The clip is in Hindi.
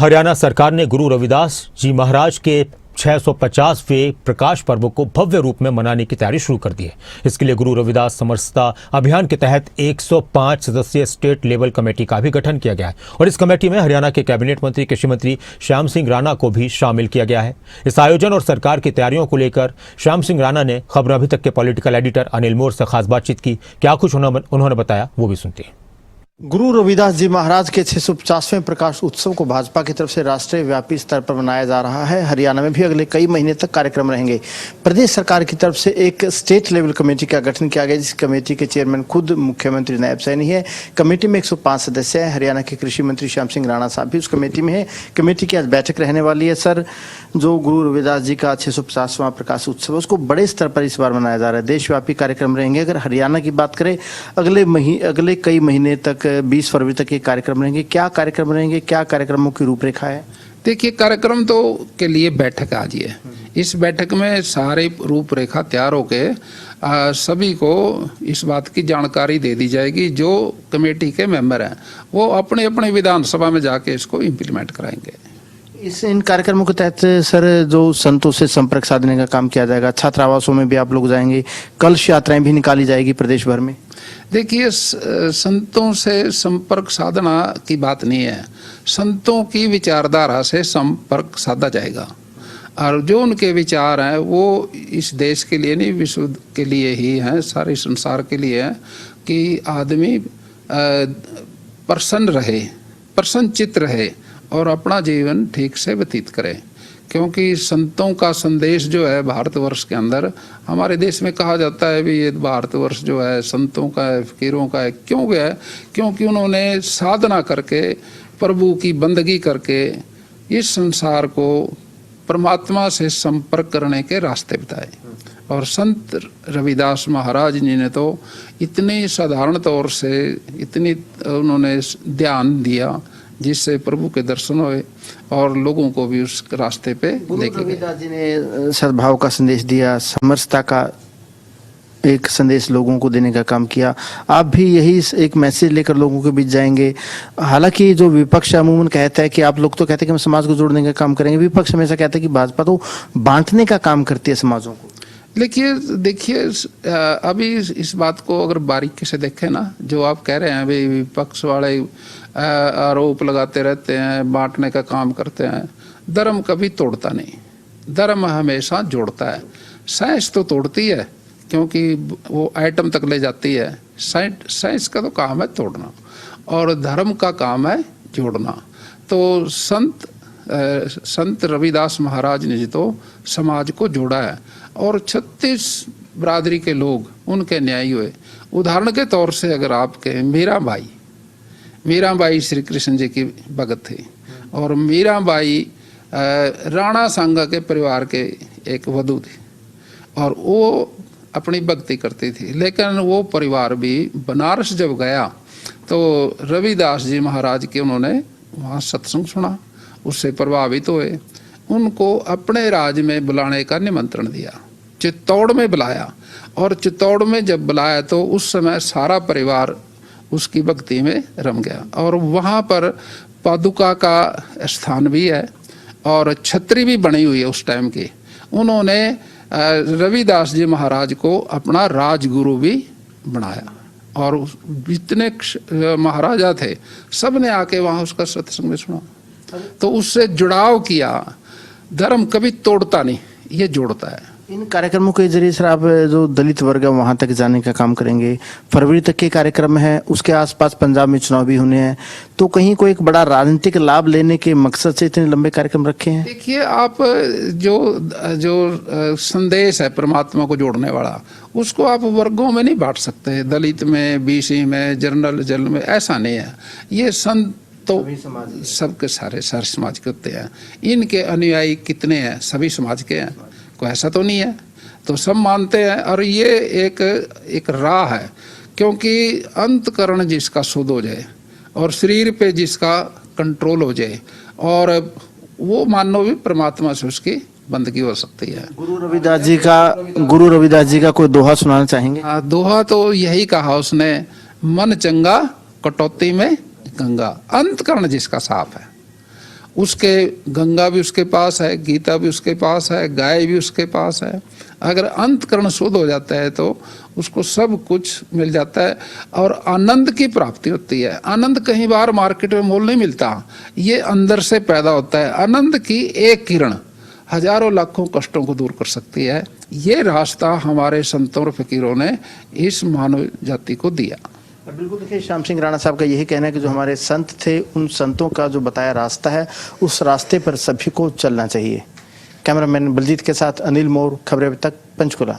हरियाणा सरकार ने गुरु रविदास जी महाराज के 650वें प्रकाश पर्व को भव्य रूप में मनाने की तैयारी शुरू कर दी है। इसके लिए गुरु रविदास समरसता अभियान के तहत 105 सदस्यीय स्टेट लेवल कमेटी का भी गठन किया गया है और इस कमेटी में हरियाणा के कैबिनेट मंत्री कृषि मंत्री श्याम सिंह राणा को भी शामिल किया गया है। इस आयोजन और सरकार की तैयारियों को लेकर श्याम सिंह राणा ने खबर अभी तक के पॉलिटिकल एडिटर अनिल मोर से खास बातचीत की। क्या कुछ उन्होंने बताया वो भी सुनते हैं। गुरु रविदास जी महाराज के 650वें प्रकाश उत्सव को भाजपा की तरफ से राष्ट्रीय व्यापी स्तर पर मनाया जा रहा है। हरियाणा में भी अगले कई महीने तक कार्यक्रम रहेंगे। प्रदेश सरकार की तरफ से एक स्टेट लेवल कमेटी का गठन किया गया, जिस कमेटी के चेयरमैन खुद मुख्यमंत्री नायब सैनी है। कमेटी में 105 सदस्य हैं। हरियाणा के कृषि मंत्री श्याम सिंह राणा साहब भी उस कमेटी में है। कमेटी की आज बैठक रहने वाली है। सर, जो गुरु रविदास जी का 650वां प्रकाश उत्सव है उसको बड़े स्तर पर इस बार मनाया जा रहा है। देशव्यापी कार्यक्रम रहेंगे। अगर हरियाणा की बात करें, अगले कई महीने तक 20 फरवरी तक ये कार्यक्रम रहेंगे। क्या कार्यक्रम रहेंगे, क्या कार्यक्रमों की रूपरेखा है? देखिए, कार्यक्रम तो के लिए बैठक आज है। इस बैठक में सारे रूपरेखा तैयार होके सभी को इस बात की जानकारी दे दी जाएगी। जो कमेटी के मेंबर हैं वो अपने अपने विधानसभा में जाके इसको इम्प्लीमेंट कराएंगे। इन कार्यक्रमों के तहत सर जो संतों से संपर्क साधने का काम किया जाएगा, छात्रावासों में भी आप लोग जाएंगे, कलश यात्राएं भी निकाली जाएगी प्रदेश भर में। देखिए, संतों से संपर्क साधना की बात नहीं है, संतों की विचारधारा से संपर्क साधा जाएगा और जो उनके विचार हैं वो इस देश के लिए नहीं, विश्व के लिए ही हैं, सारे संसार के लिए है कि आदमी प्रसन्न रहे, प्रसन्नचित्त रहे और अपना जीवन ठीक से व्यतीत करे। क्योंकि संतों का संदेश जो है भारतवर्ष के अंदर, हमारे देश में कहा जाता है भी ये भारतवर्ष जो है संतों का है, फकीरों का है। क्यों गया है? क्योंकि उन्होंने साधना करके, प्रभु की बंदगी करके इस संसार को परमात्मा से संपर्क करने के रास्ते बताए। और संत रविदास महाराज जी ने तो इतनी साधारण तौर से इतनी उन्होंने ध्यान दिया जिससे प्रभु के दर्शन हुए और लोगों को भी उस रास्ते पे लेके गए। रविदास जी ने सद्भाव का संदेश दिया, समरसता का एक संदेश लोगों को देने का काम किया। आप भी यही एक मैसेज लेकर लोगों के बीच जाएंगे। हालांकि जो विपक्ष अमूमन कहता है कि आप लोग तो कहते हैं कि हम समाज को जोड़ने का काम करेंगे, विपक्ष हमेशा कहता है कि भाजपा तो बांटने का काम करती है समाजों को। देखिए अभी इस बात को अगर बारीकी से देखें ना, जो आप कह रहे हैं भाई विपक्ष वाले आरोप लगाते रहते हैं, बांटने का काम करते हैं। धर्म कभी तोड़ता नहीं, धर्म हमेशा जोड़ता है। साइंस तो तोड़ती है क्योंकि वो एटम तक ले जाती है। साइंस का तो काम है तोड़ना और धर्म का काम है जोड़ना। तो संत रविदास महाराज ने जी तो समाज को जोड़ा है और 36 बरादरी के लोग उनके न्यायी हुए। उदाहरण के तौर से अगर आप कहें, मीराबाई श्री कृष्ण जी की भगत थी और मीराबाई राणा सांगा के परिवार के एक वधू थी और वो अपनी भक्ति करती थी। लेकिन वो परिवार भी बनारस जब गया तो रविदास जी महाराज के उन्होंने वहाँ सत्संग सुना, उससे प्रभावित हुए, उनको अपने राज में बुलाने का निमंत्रण दिया। चित्तौड़ में बुलाया और चित्तौड़ में जब बुलाया तो उस समय सारा परिवार उसकी भक्ति में रम गया। और वहाँ पर पादुका का स्थान भी है और छतरी भी बनी हुई है उस टाइम की। उन्होंने रविदास जी महाराज को अपना राजगुरु भी बनाया और जितने महाराजा थे सब ने आके वहाँ उसका सत्संग में सुना, तो उससे जुड़ाव किया। धर्म कभी तोड़ता नहीं, ये जोड़ता है। इन कार्यक्रमों के जरिए सर आप जो दलित वर्ग है वहाँ तक जाने का काम करेंगे। फरवरी तक के कार्यक्रम है, उसके आसपास पंजाब में चुनाव भी होने हैं, तो कहीं कोई एक बड़ा राजनीतिक लाभ लेने के मकसद से इतने लंबे कार्यक्रम रखे हैं? देखिए, आप जो संदेश है परमात्मा को जोड़ने वाला, उसको आप वर्गों में नहीं बांट सकते, दलित में, बीसी में, जनरल में, ऐसा नहीं है। ये संत तो सबके सारे समाज के होते हैं। इनके अनुयायी कितने हैं? सभी समाज के हैं, कोई ऐसा तो नहीं है। तो सब मानते हैं और ये एक राह है, क्योंकि अंतकरण जिसका शुद्ध हो जाए और शरीर पे जिसका कंट्रोल हो जाए और वो मानो भी परमात्मा से उसकी बंदगी हो सकती है। गुरु रविदास जी का कोई दोहा सुनाना चाहेंगे? हाँ, दोहा तो यही कहा उसने, मन चंगा कटौती में गंगा। अंतकरण जिसका साफ है उसके गंगा भी उसके पास है, गीता भी उसके पास है, गाय भी उसके पास है। अगर अंतकरण शुद्ध हो जाता है तो उसको सब कुछ मिल जाता है और आनंद की प्राप्ति होती है। आनंद कहीं बाहर मार्केट में मोल नहीं मिलता, ये अंदर से पैदा होता है। आनंद की एक किरण हजारों लाखों कष्टों को दूर कर सकती है। ये रास्ता हमारे संतों और फकीरों ने इस मानव जाति को दिया। बिल्कुल, देखिए श्याम सिंह राणा साहब का यही कहना है कि जो हमारे संत थे, उन संतों का जो बताया रास्ता है, उस रास्ते पर सभी को चलना चाहिए। कैमरामैन बलजीत के साथ अनिल मोर, खबरें अब तक, पंचकुला।